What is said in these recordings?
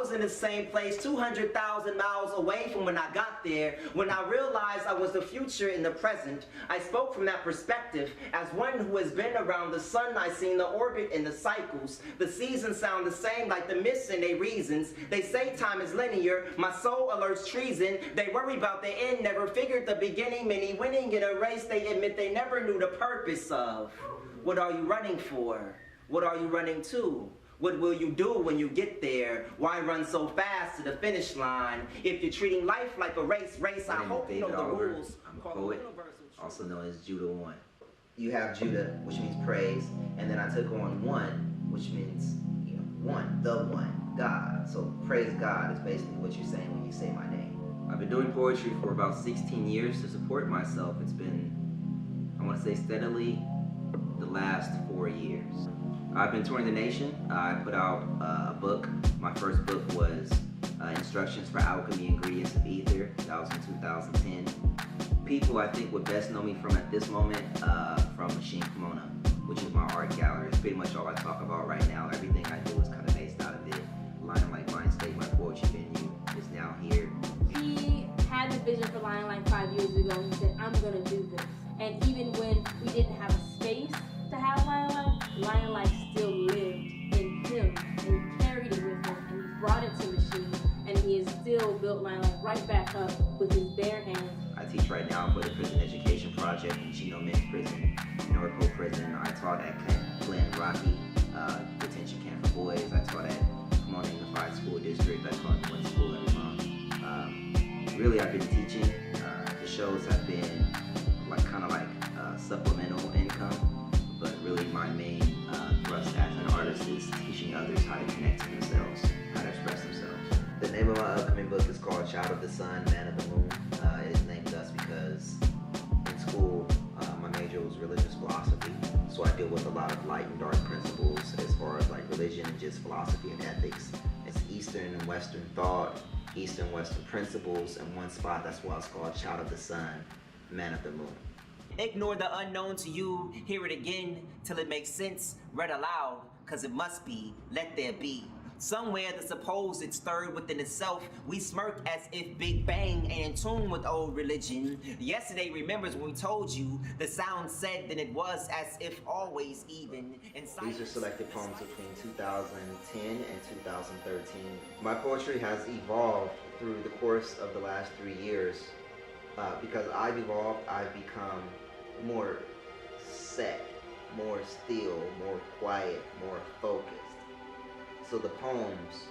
was in the same place 200,000 miles away from when I got there. When I realized I was the future in the present, I spoke from that perspective. As one who has been around the sun, I seen the orbit and the cycles. The seasons sound the same like the myths and they reasons. They say time is linear, my soul alerts treason. They worry about the end, never figured the beginning. Many winning in a race they admit they never knew the purpose of. What are you running for? What are you running to? What will you do when you get there? Why run so fast to the finish line? If you're treating life like a race, I hope you know the rules. I'm a poet, also known as Judah 1. You have Judah, which means praise, and then I took on 1, which means, you know, one, the one, God. So praise God is basically what you're saying when you say my name. I've been doing poetry for about 16 years to support myself. It's been, I want to say steadily, the last 4 years. I've been touring the nation. I put out a book. My first book was Instructions for Alchemy Ingredients of Ether. That was in 2010. People I think would best know me from at this moment from Machine Pomona, which is my art gallery. It's pretty much all I talk about right now. Everything I do is kind of based out of it. Lion Like Mind State, my poetry venue, is now here. He had the vision for Lion Like 5 years ago. He said, I'm gonna do this. And even when we didn't have a space to have Lion Like still lived in him, and he carried it with him, and he brought it to Machine, and he has still built Lion Like right back up with his bare hands. I teach right now for the Prison Education Project in Chino Men's Prison, Norco Prison. I taught at Glen Rocky Detention Camp for Boys. I taught at Pomona Unified School District. I taught in one school every month. Really, I've been teaching. The shows have been kind of like supplemental income, but really my main thrust as an artist is teaching others how to connect to themselves, how to express themselves. The name of my upcoming book is called Child of the Sun, Man of the Moon. It is named thus because in school my major was religious philosophy, so I deal with a lot of light and dark principles as far as like religion and just philosophy and ethics. It's Eastern and Western thought, Eastern and Western principles in one spot. That's why it's called Child of the Sun, Man of the Moon. Ignore the unknown to you, hear it again till it makes sense, read aloud, cause it must be, let there be. Somewhere the supposed stirred within itself, we smirk as if Big Bang ain't in tune with old religion. Yesterday remembers when we told you, the sound said that it was as if always even. These are selected poems between 2010 and 2013. My poetry has evolved through the course of the last 3 years. Because I've evolved, I've become more set, more still, more quiet, more focused. So the poems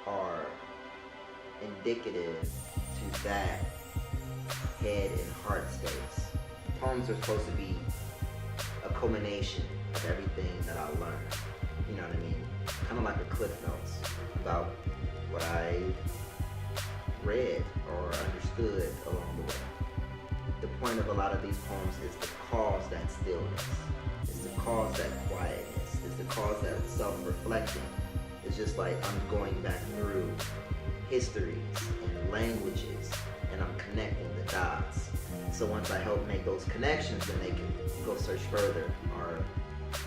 are indicative to that head and heart space. Poems are supposed to be a culmination of everything that I learned. You know what I mean? Kind of like a cliff notes about what I read or understood along the way. The point of a lot of these poems is to cause that stillness, is to cause that quietness, is to cause that self-reflecting. It's just like I'm going back through histories and languages and I'm connecting the dots. So once I help make those connections, then they can go search further, or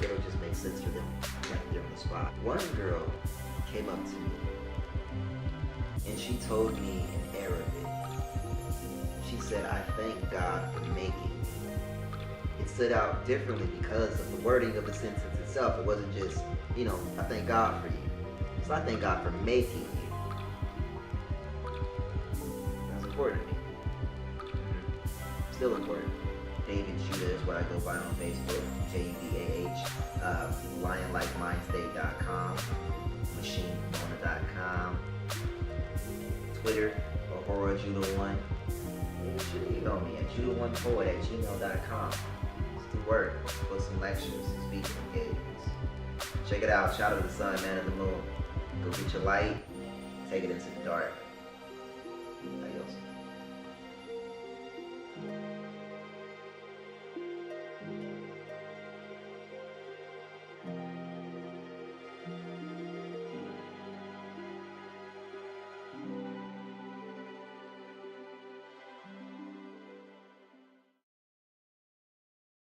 it'll just make sense for them right there on the spot. One girl came up to me and she told me in Arabic, she said, I thank God for making me. It stood out differently because of the wording of the sentence itself. It wasn't just, you know, I thank God for you. So I thank God for making you. That's important to me. Still important. David Judah is what I go by on Facebook, Judah. LionLikeMindState.com, MachinePomona.com, Twitter, AuroraJudah1. You should email me at judah1poet@gmail.com. Let's do work, book some lectures, speaking engagements. Check it out, Child of the Sun, Man of the Moon. Go get your light, take it into the dark. Adios.